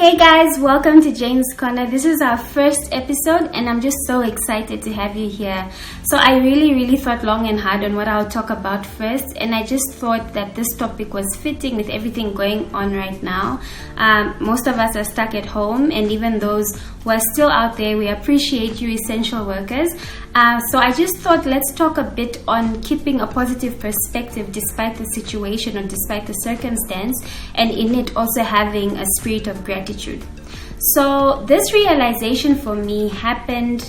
Hey guys, welcome to Jane's Corner. This is our first episode and I'm just so excited to have you here. So I really thought long and hard on what I'll talk about first, and I just thought that this topic was fitting with everything going on right now. Most of us are stuck at home, and even those who are still out there, we appreciate you essential workers. So I just thought let's talk a bit on keeping a positive perspective despite the situation or despite the circumstance, and in it also having a spirit of gratitude. So this realization for me happened,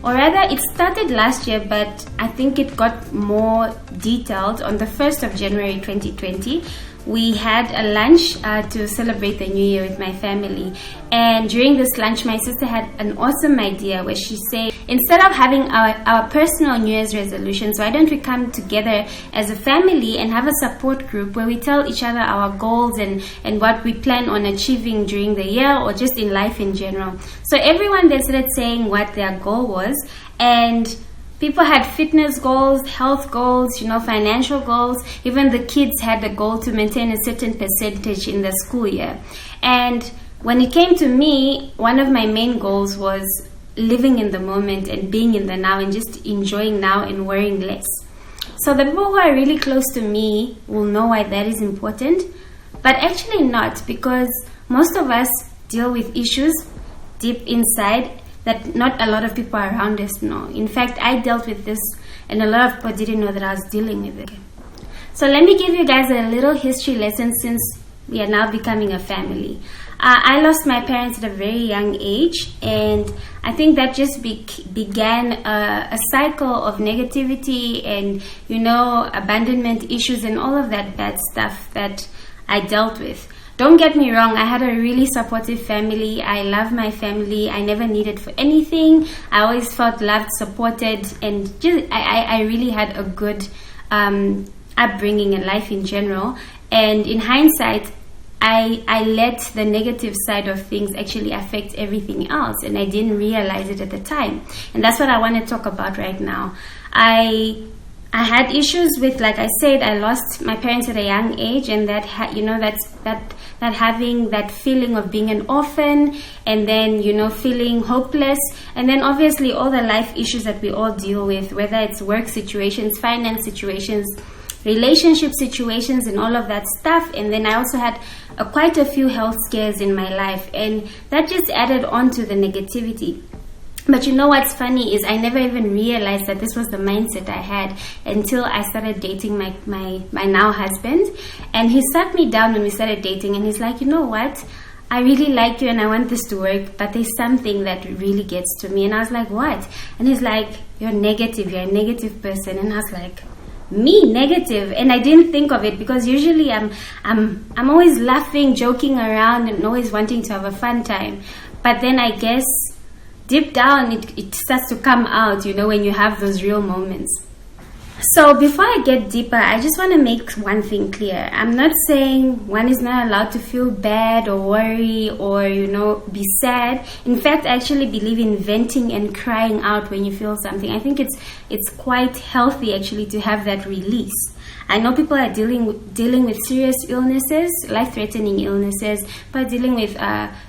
or rather it started last year, but I think it got more detailed on the 1st of January 2020. We had a lunch to celebrate the new year with my family, and during this lunch my sister had an awesome idea where she said, instead of having our personal New Year's resolutions, why don't we come together as a family and have a support group where we tell each other our goals and what we plan on achieving during the year or just in life in general. So everyone there started saying what their goal was, and people had fitness goals, health goals, financial goals. Even the kids had a goal to maintain a certain percentage in the school year. And when it came to me, one of my main goals was living in the moment and being in the now and just enjoying now and worrying less. So the people who are really close to me will know why that is important, but actually not, because most of us deal with issues deep inside that not a lot of people around us know. In fact, I dealt with this and a lot of people didn't know that I was dealing with it. So let me give you guys a little history lesson since we are now becoming a family. I lost my parents at a very young age, and I think that just began a cycle of negativity and, abandonment issues and all of that bad stuff that I dealt with. Don't get me wrong, I had a really supportive family. I love my family. I never needed for anything. I always felt loved, supported, and I really had a good upbringing and life in general. And in hindsight, I let the negative side of things actually affect everything else, and I didn't realize it at the time. And that's what I want to talk about right now. I had issues with, like I said, I lost my parents at a young age, and that that having that feeling of being an orphan, and then feeling hopeless, and then obviously all the life issues that we all deal with, whether it's work situations, finance situations, relationship situations, and all of that stuff. And then I also had quite a few health scares in my life, and that just added on to the negativity. But what's funny is I never even realized that this was the mindset I had until I started dating my now husband. And he sat me down when we started dating, and he's like, you know what? I really like you and I want this to work, but there's something that really gets to me. And I was like, what? And he's like, you're negative. You're a negative person. And I was like, me negative? And I didn't think of it, because usually I'm always laughing, joking around, and always wanting to have a fun time. But then I guess deep down it starts to come out, when you have those real moments. So before I get deeper, I just want to make one thing clear. I'm not saying one is not allowed to feel bad or worry or be sad. In fact, I actually believe in venting and crying out when you feel something. I think it's quite healthy actually to have that release. I know people are dealing with serious illnesses, life-threatening illnesses, but dealing with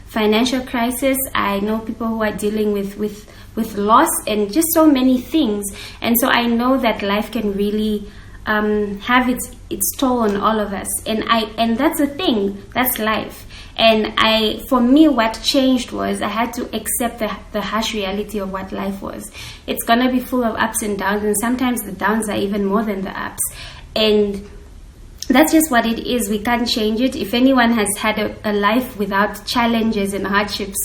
financial crisis. I know people who are dealing with loss and just so many things. And so I know that life can really have its toll on all of us. And that's the thing. That's life. And for me, what changed was I had to accept the harsh reality of what life was. It's going to be full of ups and downs, and sometimes the downs are even more than the ups. And that's just what it is. We can't change it. If anyone has had a life without challenges and hardships,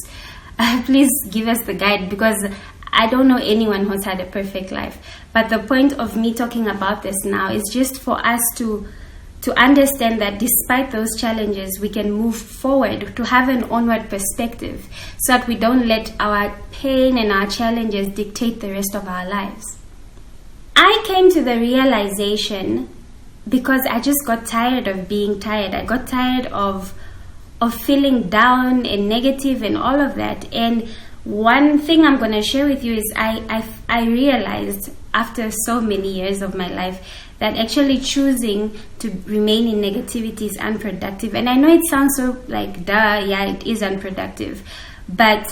please give us the guide, because I don't know anyone who's had a perfect life. But the point of me talking about this now is just for us to understand that despite those challenges, we can move forward, to have an onward perspective, so that we don't let our pain and our challenges dictate the rest of our lives. I came to the realization because I just got tired of being tired. I got tired of feeling down and negative and all of that. And one thing I'm going to share with you is I realized after so many years of my life that actually choosing to remain in negativity is unproductive. And I know it sounds so like, duh, yeah, it is unproductive. But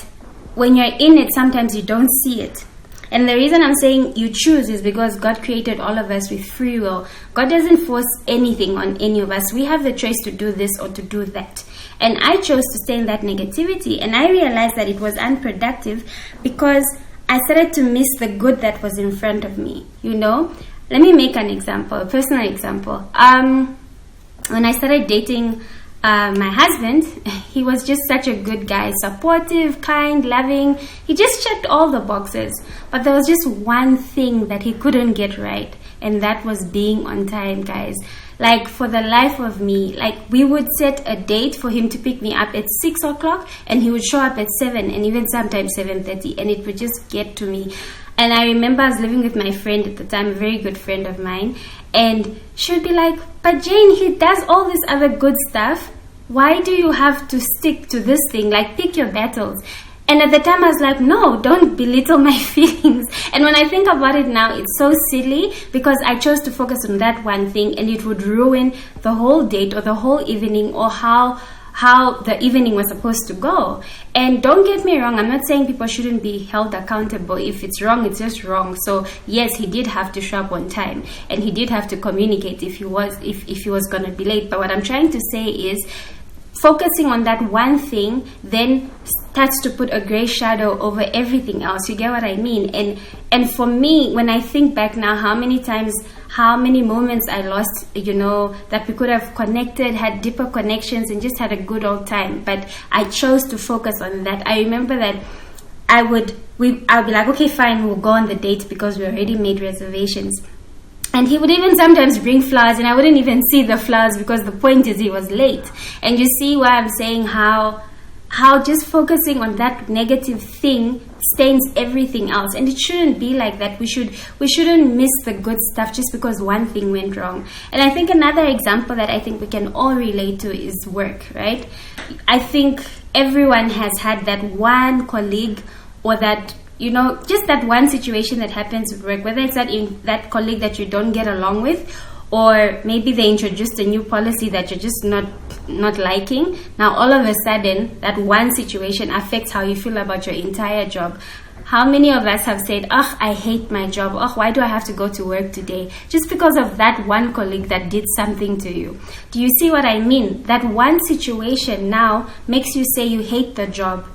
when you're in it, sometimes you don't see it. And the reason I'm saying you choose is because God created all of us with free will. God doesn't force anything on any of us. We have the choice to do this or to do that. And I chose to stay in that negativity. And I realized that it was unproductive because I started to miss the good that was in front of me. You know? Let me make an example, a personal example. When I started dating my husband, he was just such a good guy, supportive, kind, loving. He just checked all the boxes. But there was just one thing that he couldn't get right, and that was being on time, guys. Like, for the life of me, like, we would set a date for him to pick me up at 6 o'clock, and he would show up at 7, and even sometimes 7:30, and it would just get to me. And I remember I was living with my friend at the time, a very good friend of mine, and she would be like, but Jane, he does all this other good stuff. Why do you have to stick to this thing? Like, pick your battles. And at the time I was like, no, don't belittle my feelings. And when I think about it now, it's so silly because I chose to focus on that one thing, and it would ruin the whole date or the whole evening or how the evening was supposed to go. And don't get me wrong, I'm not saying people shouldn't be held accountable. If it's wrong, it's just wrong. So yes, he did have to show up on time, and he did have to communicate if he was going to be late. But what I'm trying to say is, focusing on that one thing then starts to put a gray shadow over everything else. You get what I mean? And for me, when I think back now, how many moments I lost, you know, that we could have connected, had deeper connections, and just had a good old time. But I chose to focus on that. I remember that I'll be like, okay, fine, we'll go on the date because we already made reservations. And he would even sometimes bring flowers, and I wouldn't even see the flowers because the point is he was late. And you see why I'm saying how just focusing on that negative thing stains everything else. And it shouldn't be like that. We shouldn't miss the good stuff just because one thing went wrong. And I think another example that I think we can all relate to is work, right? I think everyone has had that one colleague or that, you know, just that one situation that happens with work, whether it's that colleague that you don't get along with, or maybe they introduced a new policy that you're just not liking. Now, all of a sudden, that one situation affects how you feel about your entire job. How many of us have said, oh, I hate my job. Oh, why do I have to go to work today? Just because of that one colleague that did something to you. Do you see what I mean? That one situation now makes you say you hate the job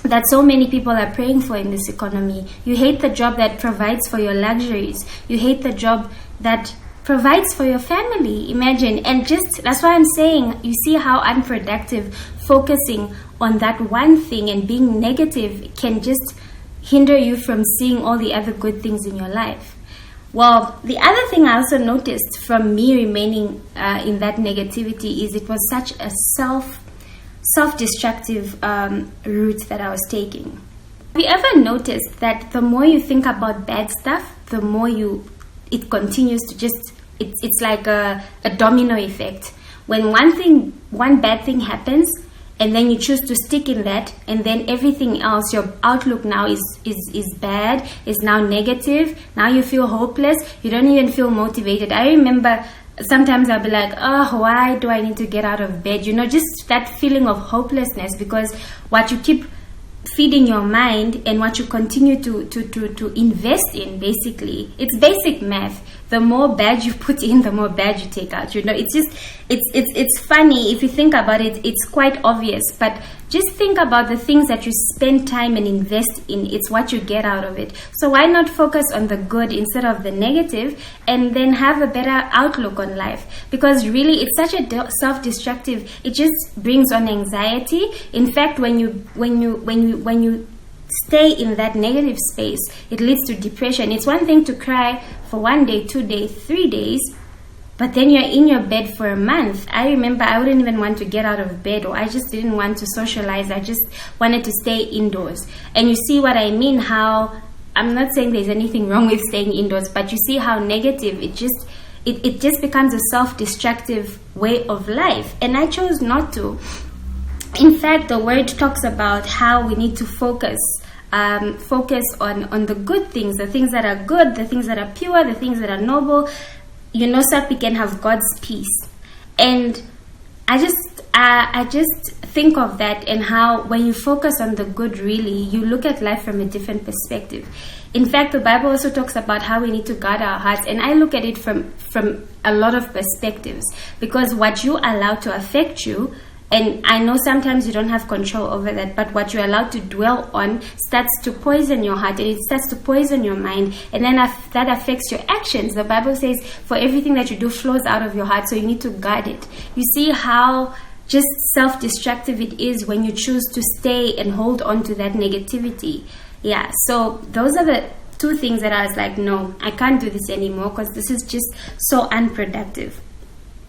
that so many people are praying for in this economy. You hate the job that provides for your luxuries. You hate the job that provides for your family. Imagine. And just, that's why I'm saying, you see how unproductive focusing on that one thing and being negative can just hinder you from seeing all the other good things in your life. Well, the other thing I also noticed from me remaining in that negativity is it was such a self-destructive route that I was taking. Have you ever noticed that the more you think about bad stuff, the more it continues to just, it's like a domino effect. When one bad thing happens, and then you choose to stick in that, and then everything else, your outlook now is bad, is now negative. Now you feel hopeless. You don't even feel motivated. I remember sometimes I'll be like, oh, why do I need to get out of bed? You know, just that feeling of hopelessness, because what you keep feeding your mind and what you continue to invest in, basically, it's basic math. The more bad you put in, the more bad you take out. You know, it's just, it's funny. If you think about it, it's quite obvious. But just think about the things that you spend time and invest in. It's what you get out of it. So why not focus on the good instead of the negative, and then have a better outlook on life? Because really, it's such a self-destructive. It just brings on anxiety. In fact, when you stay in that negative space, it leads to depression. It's one thing to cry for 1 day, 2 days, 3 days, but then you're in your bed for a month. I remember I wouldn't even want to get out of bed, or I just didn't want to socialize. I just wanted to stay indoors. And you see what I mean, how I'm not saying there's anything wrong with staying indoors, but you see how negative it just becomes a self-destructive way of life. And I chose not to. In fact, the word talks about how we need to focus focus on the good things, the things that are good, the things that are pure, the things that are noble, so that we can have God's peace. And I just think of that, and how when you focus on the good, really, you look at life from a different perspective. In fact, the Bible also talks about how we need to guard our hearts, and I look at it from a lot of perspectives, because what you allow to affect you, and I know sometimes you don't have control over that, but what you're allowed to dwell on starts to poison your heart, and it starts to poison your mind, and then that affects your actions. The Bible says, for everything that you do flows out of your heart, so you need to guard it. You see how just self-destructive it is when you choose to stay and hold on to that negativity. Yeah, so those are the two things that I was like, no, I can't do this anymore, because this is just so unproductive.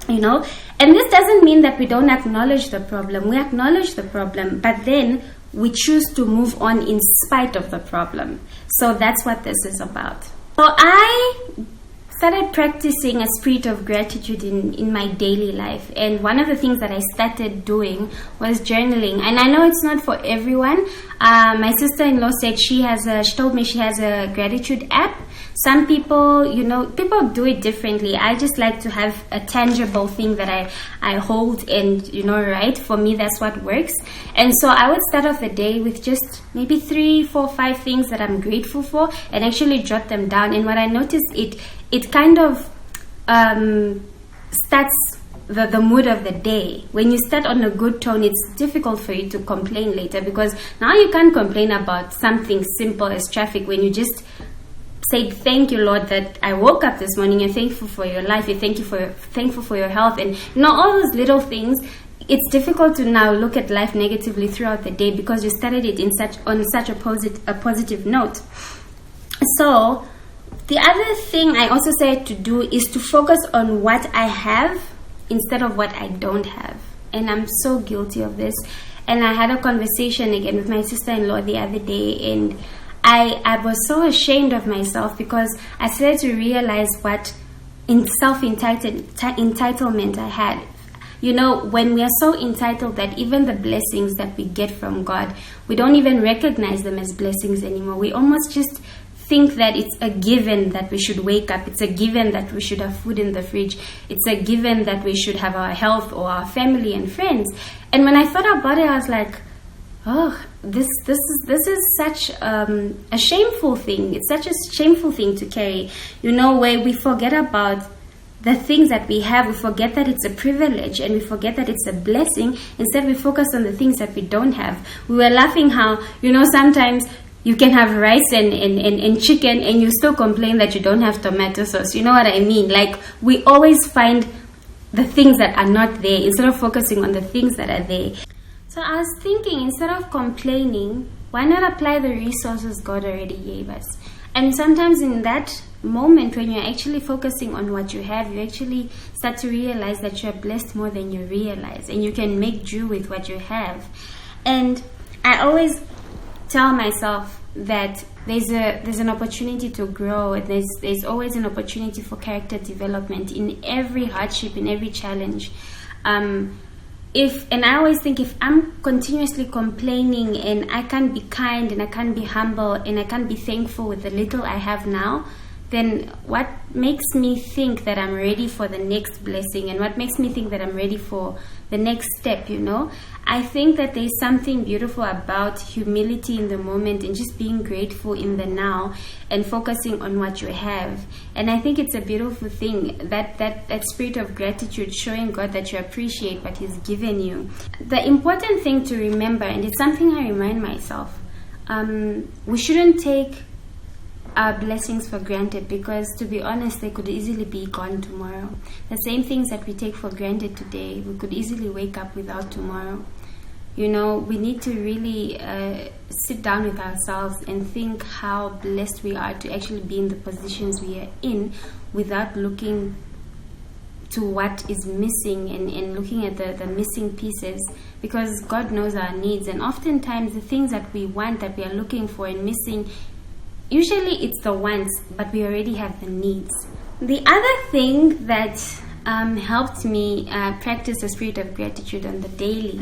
And this doesn't mean that we don't acknowledge the problem. We acknowledge the problem, but then we choose to move on in spite of the problem. So that's what this is about. So I started practicing a spirit of gratitude in my daily life, and one of the things that I started doing was journaling. And I know it's not for everyone. My sister-in-law said she told me she has a gratitude app. Some people, people do it differently. I just like to have a tangible thing that I hold and, write. For me, that's what works. And so I would start off the day with just maybe 3, 4, 5 things that I'm grateful for, and actually jot them down. And what I noticed, it kind of starts the mood of the day. When you start on a good tone, it's difficult for you to complain later, because now you can't complain about something simple as traffic when you just say, thank you, Lord, that I woke up this morning. You're thankful for your life. You're thankful for your health, and all those little things. It's difficult to now look at life negatively throughout the day, because you started it on such a positive note. So the other thing I also said to do is to focus on what I have instead of what I don't have. And I'm so guilty of this. And I had a conversation again with my sister-in-law the other day, and I was so ashamed of myself, because I started to realize what self-entitlement I had. When we are so entitled that even the blessings that we get from God, we don't even recognize them as blessings anymore. We almost just think that it's a given that we should wake up. It's a given that we should have food in the fridge. It's a given that we should have our health or our family and friends. And when I thought about it, I was like, oh, this is such a shameful thing. It's such a shameful thing to carry, where we forget about the things that we have. We forget that it's a privilege, and we forget that it's a blessing. Instead, we focus on the things that we don't have. We were laughing how, sometimes you can have rice and chicken, and you still complain that you don't have tomato sauce. You know what I mean? Like, we always find the things that are not there instead of focusing on the things that are there. So I was thinking, instead of complaining, why not apply the resources God already gave us? And sometimes in that moment when you're actually focusing on what you have, you actually start to realize that you're blessed more than you realize, and you can make do with what you have. And I always tell myself that there's an opportunity to grow. There's always an opportunity for character development in every hardship, in every challenge. And I always think, if I'm continuously complaining and I can't be kind and I can't be humble and I can't be thankful with the little I have now, then what makes me think that I'm ready for the next blessing, and what makes me think that I'm ready for the next step, I think that there's something beautiful about humility in the moment and just being grateful in the now and focusing on what you have. And I think it's a beautiful thing, that spirit of gratitude, showing God that you appreciate what He's given you. The important thing to remember, and it's something I remind myself, we shouldn't take our blessings for granted, because, to be honest, they could easily be gone tomorrow. The same things that we take for granted today, we could easily wake up without tomorrow. We need to really sit down with ourselves and think how blessed we are to actually be in the positions we are in, without looking to what is missing and looking at the missing pieces, because God knows our needs. And oftentimes the things that we want, that we are looking for and missing, usually it's the wants, but we already have the needs. The other thing that helped me practice the spirit of gratitude on the daily.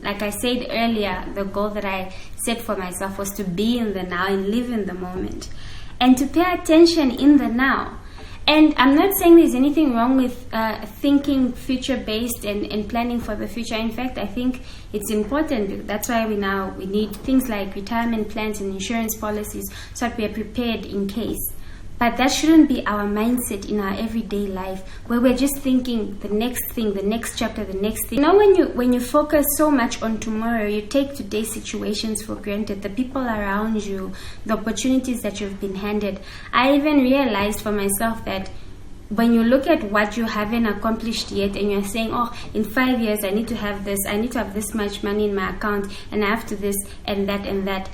Like I said earlier, the goal that I set for myself was to be in the now and live in the moment, and to pay attention in the now. And I'm not saying there's anything wrong with thinking future-based and planning for the future. In fact, I think it's important. That's why we need things like retirement plans and insurance policies so that we are prepared in case. But that shouldn't be our mindset in our everyday life, where we're just thinking the next thing, the next chapter, the next thing. You know, when you focus so much on tomorrow, you take today's situations for granted, the people around you, the opportunities that you've been handed. I even realized for myself that when you look at what you haven't accomplished yet and you're saying, oh, in 5 years I need to have this, I need to have this much money in my account, and I have to this and that,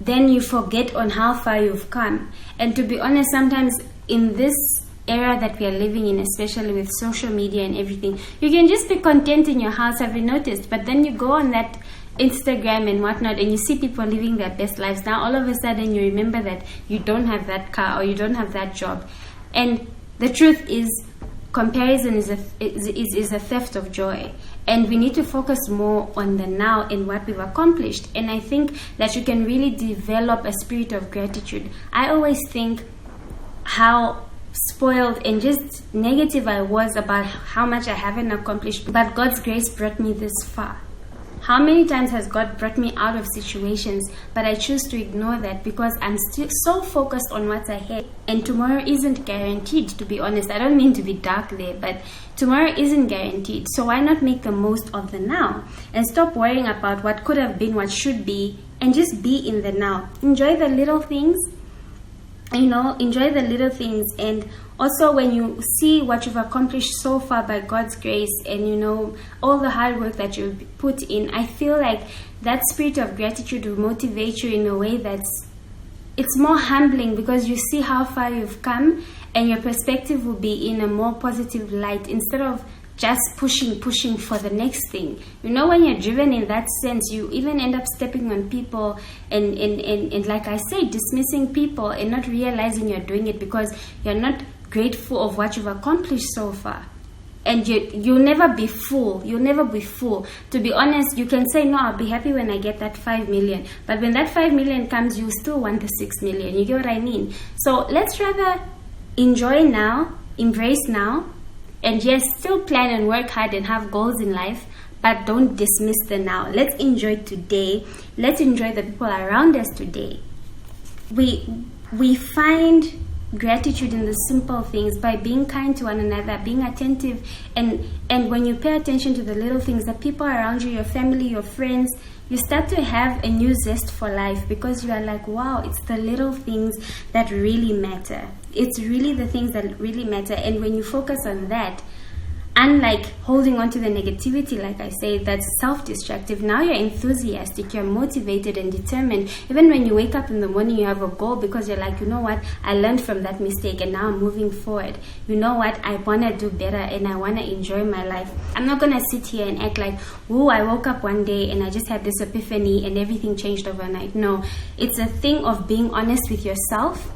then you forget on how far you've come. And to be honest, sometimes in this era that we are living in, especially with social media and everything, you can just be content in your house, have you noticed? But then you go on that Instagram and whatnot and you see people living their best lives. Now all of a sudden you remember that you don't have that car or you don't have that job. And the truth is, comparison is a theft of joy. And we need to focus more on the now and what we've accomplished. And I think that you can really develop a spirit of gratitude. I always think how spoiled and just negative I was about how much I haven't accomplished. But God's grace brought me this far. How many times has God brought me out of situations, but I choose to ignore that because I'm still so focused on what's ahead. And tomorrow isn't guaranteed, to be honest. I don't mean to be dark there, but tomorrow isn't guaranteed. So why not make the most of the now and stop worrying about what could have been, what should be, and just be in the now. Enjoy the little things. Enjoy the little things. And also when you see what you've accomplished so far by God's grace and all the hard work that you've put in, I feel like that spirit of gratitude will motivate you in a way it's more humbling, because you see how far you've come and your perspective will be in a more positive light instead of just pushing for the next thing. When you're driven in that sense, you even end up stepping on people and like I say, dismissing people and not realizing you're doing it because you're not grateful of what you've accomplished so far. And you'll never be full. To be honest, you can say, no, I'll be happy when I get that 5 million. But when that 5 million comes, you still want the 6 million. You get what I mean? So let's rather enjoy now, embrace now, and yes, still plan and work hard and have goals in life, but don't dismiss the now. Let's enjoy today. Let's enjoy the people around us today. We find gratitude in the simple things by being kind to one another, being attentive, and when you pay attention to the little things, the people around you, your family, your friends, you start to have a new zest for life because you are like, wow, it's the little things that really matter. It's really the things that really matter. And when you focus on that, unlike holding on to the negativity, like I say, that's self-destructive. Now you're enthusiastic, you're motivated and determined. Even when you wake up in the morning, you have a goal because you're like, you know what, I learned from that mistake and now I'm moving forward. You know what, I want to do better and I want to enjoy my life. I'm not going to sit here and act like, whoa, I woke up one day and I just had this epiphany and everything changed overnight. No, it's a thing of being honest with yourself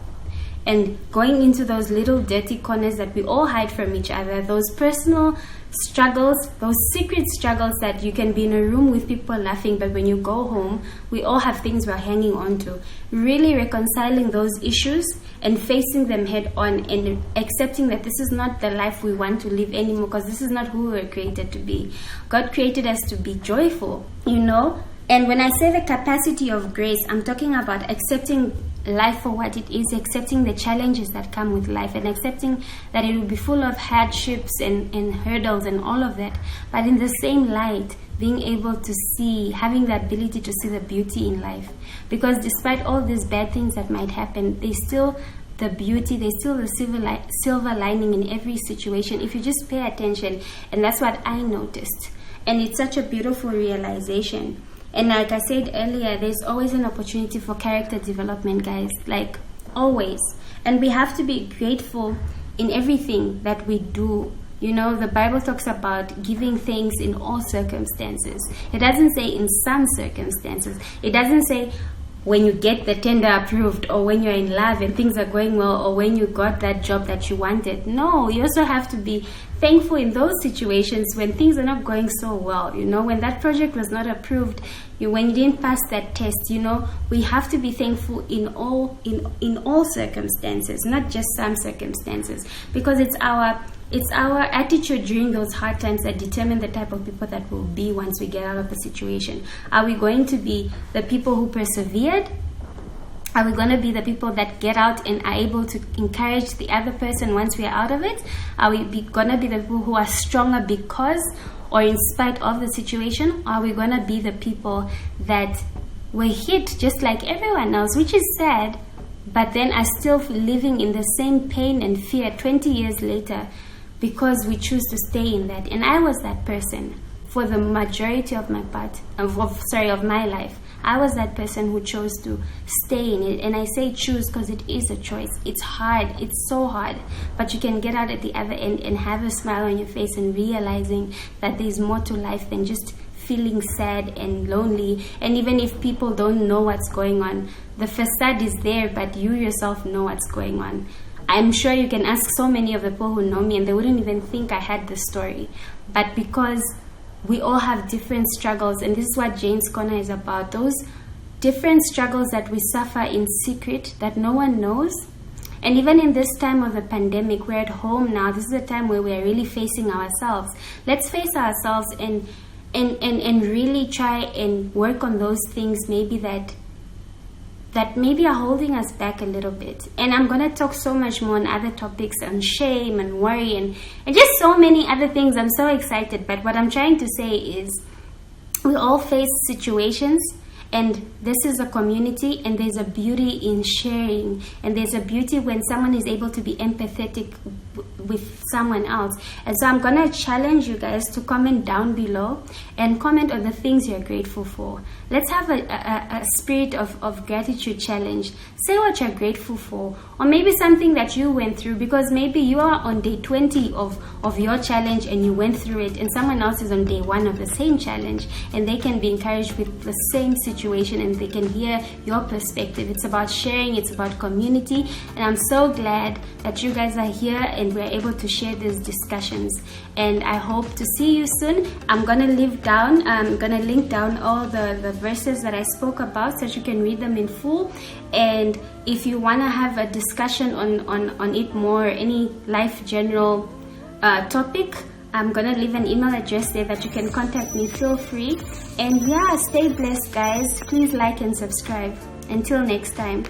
and going into those little dirty corners that we all hide from each other, those personal struggles, those secret struggles that you can be in a room with people laughing, but when you go home, we all have things we're hanging on to. Really reconciling those issues and facing them head on and accepting that this is not the life we want to live anymore, because this is not who we were created to be. God created us to be joyful, And when I say the capacity of grace, I'm talking about accepting life for what it is, accepting the challenges that come with life, and accepting that it will be full of hardships and hurdles and all of that. But in the same light, being able to see, having the ability to see the beauty in life. Because despite all these bad things that might happen, there's still the beauty, there's still the silver lining in every situation if you just pay attention. And that's what I noticed. And it's such a beautiful realization. And like I said earlier, there's always an opportunity for character development, guys. Like, always. And we have to be grateful in everything that we do. The Bible talks about giving thanks in all circumstances. It doesn't say in some circumstances. It doesn't say when you get the tender approved, or when you're in love and things are going well, or when you got that job that you wanted. No, you also have to be thankful in those situations when things are not going so well. When that project was not approved, when you didn't pass that test, we have to be thankful in all circumstances, not just some circumstances, because it's our attitude during those hard times that determine the type of people that we'll be once we get out of the situation. Are we going to be the people who persevered? Are we going to be the people that get out and are able to encourage the other person once we are out of it? Are we going to be the people who are stronger because or in spite of the situation? Or are we going to be the people that were hit just like everyone else, which is sad, but then are still living in the same pain and fear 20 years later because we choose to stay in that? And I was that person for the majority of my life. I was that person who chose to stay in it. And I say choose because it is a choice. It's hard. It's so hard. But you can get out at the other end and have a smile on your face and realizing that there's more to life than just feeling sad and lonely. And even if people don't know what's going on, the facade is there, but you yourself know what's going on. I'm sure you can ask so many of the people who know me and they wouldn't even think I had this story. But because we all have different struggles, and this is what Jane's Corner is about, those different struggles that we suffer in secret that no one knows. And even in this time of the pandemic, we're at home now. This is a time where we are really facing ourselves. Let's face ourselves and really try and work on those things maybe that maybe are holding us back a little bit. And I'm going to talk so much more on other topics, on shame and worry and just so many other things. I'm so excited. But what I'm trying to say is we all face situations, and this is a community, and there's a beauty in sharing, and there's a beauty when someone is able to be empathetic with someone else. And so I'm going to challenge you guys to comment down below and comment on the things you're grateful for. Let's have a spirit of gratitude challenge. Say what you're grateful for, or maybe something that you went through, because maybe you are on day 20 of your challenge and you went through it, and someone else is on day 1 of the same challenge, and they can be encouraged with the same situation and they can hear your perspective. It's about sharing, it's about community, and I'm so glad that you guys are here and we're able to share these discussions. And I hope to see you soon. I'm gonna link down all the verses that I spoke about so that you can read them in full. And if you want to have a discussion on it more, any life general topic, I'm gonna leave an email address there that you can contact me. Feel free. And yeah, stay blessed, guys. Please like and subscribe. Until next time.